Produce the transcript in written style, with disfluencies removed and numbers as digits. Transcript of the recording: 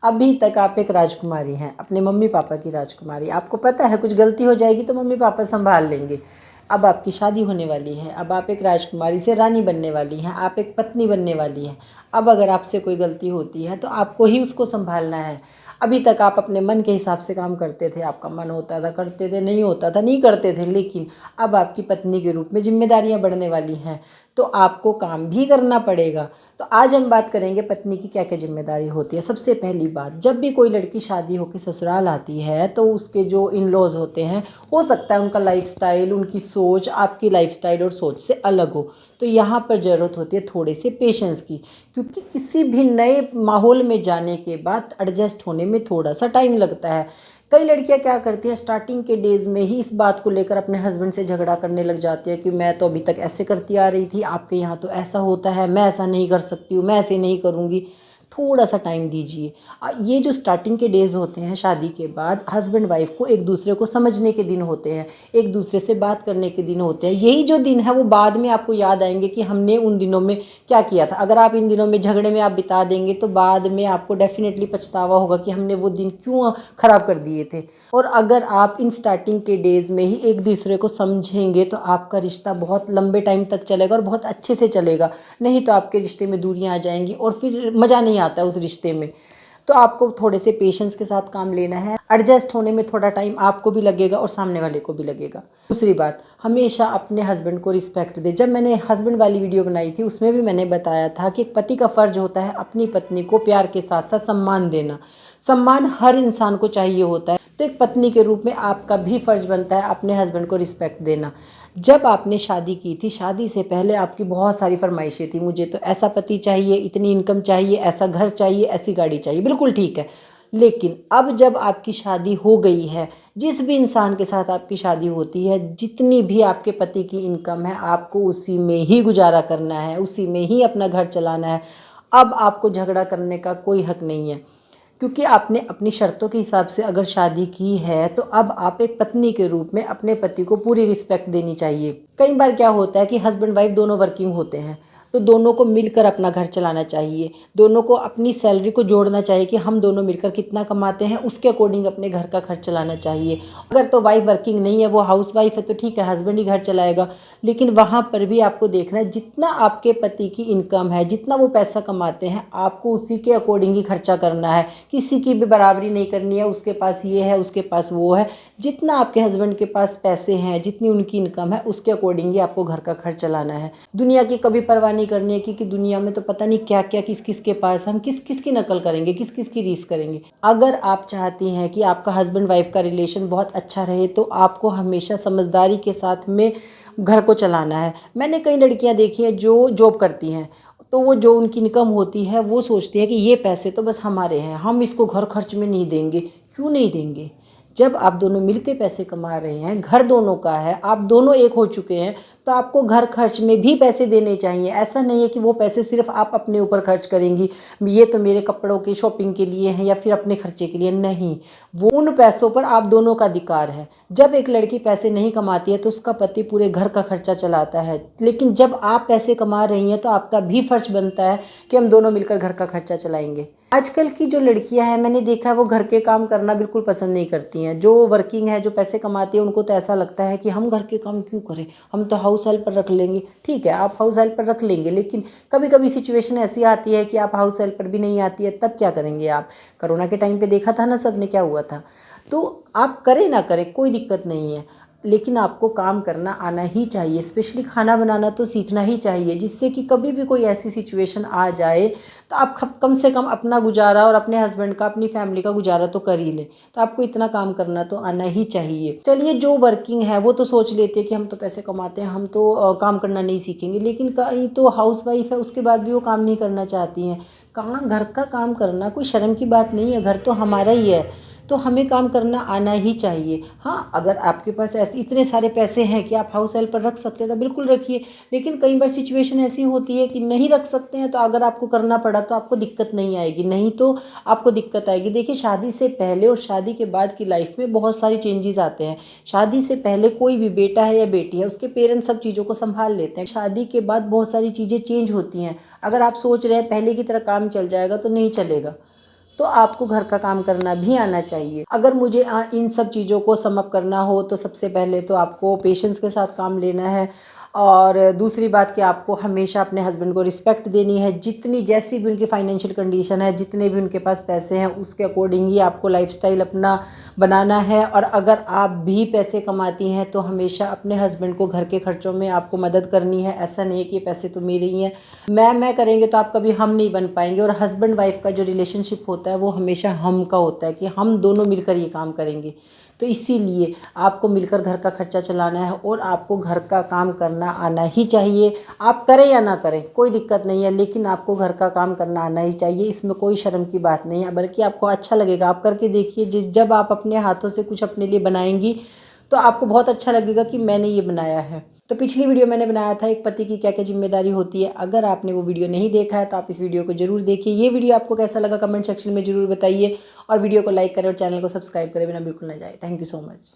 अभी तक आप एक राजकुमारी हैं, अपने मम्मी पापा की राजकुमारी। आपको पता है कुछ गलती हो जाएगी तो मम्मी पापा संभाल लेंगे। अब आपकी शादी होने वाली है, अब आप एक राजकुमारी से रानी बनने वाली हैं, आप एक पत्नी बनने वाली हैं। अब अगर आपसे कोई गलती होती है तो आपको ही उसको संभालना है। अभी तक आप अपने मन के हिसाब से काम करते थे, आपका मन होता था करते थे, नहीं होता था नहीं करते थे, लेकिन अब आपकी पत्नी के रूप में जिम्मेदारियां बढ़ने वाली हैं तो आपको काम भी करना पड़ेगा। तो आज हम बात करेंगे पत्नी की क्या क्या जिम्मेदारी होती है। सबसे पहली बात, जब भी कोई लड़की शादी होकर ससुराल आती है तो उसके जो इन लॉज होते हैं, हो सकता है उनका लाइफस्टाइल, उनकी सोच आपकी लाइफस्टाइल और सोच से अलग हो। तो यहाँ पर ज़रूरत होती है थोड़े से पेशेंस की, क्योंकि किसी भी नए माहौल में जाने के बाद एडजस्ट होने में थोड़ा सा टाइम लगता है। कई लड़कियां क्या करती हैं, स्टार्टिंग के डेज़ में ही इस बात को लेकर अपने हस्बैंड से झगड़ा करने लग जाती है कि मैं तो अभी तक ऐसे करती आ रही थी, आपके यहाँ तो ऐसा होता है, मैं ऐसा नहीं कर सकती हूँ, मैं ऐसे नहीं करूँगी। थोड़ा सा टाइम दीजिए। ये जो स्टार्टिंग के डेज़ होते हैं शादी के बाद, हस्बैंड वाइफ को एक दूसरे को समझने के दिन होते हैं, एक दूसरे से बात करने के दिन होते हैं। यही जो दिन है वो बाद में आपको याद आएंगे कि हमने उन दिनों में क्या किया था। अगर आप इन दिनों में झगड़े में आप बिता देंगे तो बाद में आपको डेफिनेटली पछतावा होगा कि हमने वो दिन क्यों ख़राब कर दिए थे। और अगर आप इन स्टार्टिंग के डेज़ में ही एक दूसरे को समझेंगे तो आपका रिश्ता बहुत लंबे टाइम तक चलेगा और बहुत अच्छे से चलेगा। नहीं तो आपके रिश्ते में दूरियां आ जाएंगी और फिर मज़ा नहीं आता उस रिश्ते में। तो आपको थोड़े से पेशेंस के साथ काम लेना है। एडजस्ट होने में थोड़ा टाइम आपको भी लगेगा और सामने वाले को भी लगेगा। दूसरी बात, हमेशा अपने हस्बैंड को रिस्पेक्ट दे। जब मैंने हस्बैंड वाली वीडियो बनाई थी उसमें भी मैंने बताया था कि एक पति का फ़र्ज होता है अपनी पत्नी को प्यार के साथ साथ सम्मान देना। सम्मान हर इंसान को चाहिए होता है, तो एक पत्नी के रूप में आपका भी फ़र्ज बनता है अपने हस्बैंड को रिस्पेक्ट देना। जब आपने शादी की थी, शादी से पहले आपकी बहुत सारी फरमाइशें थी, मुझे तो ऐसा पति चाहिए, इतनी इनकम चाहिए, ऐसा घर चाहिए, ऐसी गाड़ी चाहिए। बिल्कुल ठीक है, लेकिन अब जब आपकी शादी हो गई है, जिस भी इंसान के साथ आपकी शादी होती है, जितनी भी आपके पति की इनकम है आपको उसी में ही गुजारा करना है, उसी में ही अपना घर चलाना है। अब आपको झगड़ा करने का कोई हक नहीं है, क्योंकि आपने अपनी शर्तों के हिसाब से अगर शादी की है तो अब आप एक पत्नी के रूप में अपने पति को पूरी रिस्पेक्ट देनी चाहिए। कई बार क्या होता है कि हस्बैंड वाइफ दोनों वर्किंग होते हैं, तो दोनों को मिलकर अपना घर चलाना चाहिए। दोनों को अपनी सैलरी को जोड़ना चाहिए कि हम दोनों मिलकर कितना कमाते हैं, उसके अकॉर्डिंग अपने घर का खर्च चलाना चाहिए। अगर तो वाइफ वर्किंग नहीं है, वो हाउस वाइफ है, तो ठीक है, हस्बैंड ही घर चलाएगा। लेकिन वहाँ पर भी आपको देखना है जितना आपके पति की इनकम है, जितना वो पैसा कमाते हैं, आपको उसी के अकॉर्डिंग ही खर्चा करना है। किसी की भी बराबरी नहीं करनी है, उसके पास ये है उसके पास वो है। जितना आपके हस्बैंड के पास पैसे हैं, जितनी उनकी इनकम है, उसके अकॉर्डिंग ही आपको घर का खर्च चलाना है। दुनिया की कभी परवाह नहीं करनी है, क्योंकि दुनिया में तो पता नहीं क्या क्या किस किस के पास, हम किस किस की नकल करेंगे, किस किस की रीस करेंगे। अगर आप चाहती हैं कि आपका हस्बैंड वाइफ का रिलेशन बहुत अच्छा रहे तो आपको हमेशा समझदारी के साथ में घर को चलाना है। मैंने कई लड़कियां देखी हैं जो जॉब करती हैं, तो वो जो उनकी इनकम होती है वो सोचती है कि ये पैसे तो बस हमारे हैं, हम इसको घर खर्च में नहीं देंगे। क्यों नहीं देंगे? जब आप दोनों मिलके पैसे कमा रहे हैं, घर दोनों का है, आप दोनों एक हो चुके हैं, तो आपको घर खर्च में भी पैसे देने चाहिए। ऐसा नहीं है कि वो पैसे सिर्फ आप अपने ऊपर खर्च करेंगी, ये तो मेरे कपड़ों की शॉपिंग के लिए हैं या फिर अपने खर्चे के लिए। नहीं, वो उन पैसों पर आप दोनों का अधिकार है। जब एक लड़की पैसे नहीं कमाती है तो उसका पति पूरे घर का खर्चा चलाता है, लेकिन जब आप पैसे कमा रही हैं तो आपका भी फर्ज बनता है कि हम दोनों मिलकर घर का खर्चा चलाएंगे। आजकल की जो लड़कियां हैं, मैंने देखा है वो घर के काम करना बिल्कुल पसंद नहीं करती हैं। जो वर्किंग है, जो पैसे कमाती है, उनको तो ऐसा लगता है कि हम घर के काम क्यों करें, हम तो हाउस हेल्पर रख लेंगे। ठीक है, आप हाउस हेल्पर रख लेंगे, लेकिन कभी कभी सिचुएशन ऐसी आती है कि आप हाउस हेल्पर भी नहीं आती है, तब क्या करेंगे आप? कोरोना के टाइम पे देखा था ना सब ने क्या हुआ था। तो आप करें ना करें कोई दिक्कत नहीं है, लेकिन आपको काम करना आना ही चाहिए। स्पेशली खाना बनाना तो सीखना ही चाहिए, जिससे कि कभी भी कोई ऐसी सिचुएशन आ जाए तो आप कम से कम अपना गुजारा और अपने हस्बैंड का, अपनी फैमिली का गुजारा तो कर ही ले। तो आपको इतना काम करना तो आना ही चाहिए। चलिए, जो वर्किंग है वो तो सोच लेते हैं कि हम तो पैसे कमाते हैं, हम तो काम करना नहीं सीखेंगे, लेकिन कहीं तो हाउस वाइफ है, उसके बाद भी वो काम नहीं करना चाहती हैं। कहाँ घर का काम करना कोई शर्म की बात नहीं है, घर तो हमारा ही है, तो हमें काम करना आना ही चाहिए। हाँ, अगर आपके पास ऐसे इतने सारे पैसे हैं कि आप हाउस हेल्पर रख सकते हैं तो बिल्कुल रखिए, लेकिन कई बार सिचुएशन ऐसी होती है कि नहीं रख सकते हैं, तो अगर आपको करना पड़ा तो आपको दिक्कत नहीं आएगी, नहीं तो आपको दिक्कत आएगी। देखिए, शादी से पहले और शादी के बाद की लाइफ में बहुत सारी चेंजेस आते हैं। शादी से पहले कोई भी बेटा है या बेटी है, उसके पेरेंट्स सब चीज़ों को संभाल लेते हैं। शादी के बाद बहुत सारी चीज़ें चेंज होती हैं। अगर आप सोच रहे हैं पहले की तरह काम चल जाएगा तो नहीं चलेगा। तो आपको घर का काम करना भी आना चाहिए। अगर मुझे इन सब चीज़ों को सम अप करना हो तो सबसे पहले तो आपको पेशेंस के साथ काम लेना है, और दूसरी बात कि आपको हमेशा अपने हस्बैंड को रिस्पेक्ट देनी है। जितनी जैसी भी उनकी फाइनेंशियल कंडीशन है, जितने भी उनके पास पैसे हैं, उसके अकॉर्डिंग ही आपको लाइफस्टाइल अपना बनाना है। और अगर आप भी पैसे कमाती हैं तो हमेशा अपने हस्बैंड को घर के खर्चों में आपको मदद करनी है। ऐसा नहीं है कि पैसे तो मेरे ही हैं, मैं करेंगे तो आप कभी हम नहीं बन पाएंगे। और हस्बैंड वाइफ का जो रिलेशनशिप होता है वो हमेशा हम का होता है कि हम दोनों मिलकर ये काम करेंगे। तो इसीलिए आपको मिलकर घर का खर्चा चलाना है और आपको घर का काम करना आना ही चाहिए। आप करें या ना करें कोई दिक्कत नहीं है, लेकिन आपको घर का काम करना आना ही चाहिए। इसमें कोई शर्म की बात नहीं है, बल्कि आपको अच्छा लगेगा। आप करके देखिए, जब आप अपने हाथों से कुछ अपने लिए बनाएंगी तो आपको बहुत अच्छा लगेगा कि मैंने ये बनाया है। तो पिछली वीडियो मैंने बनाया था एक पति की क्या क्या जिम्मेदारी होती है। अगर आपने वो वीडियो नहीं देखा है तो आप इस वीडियो को जरूर देखिए। ये वीडियो आपको कैसा लगा कमेंट सेक्शन में जरूर बताइए, और वीडियो को लाइक करें और चैनल को सब्सक्राइब करें बिना बिल्कुल ना जाए। Thank you so much.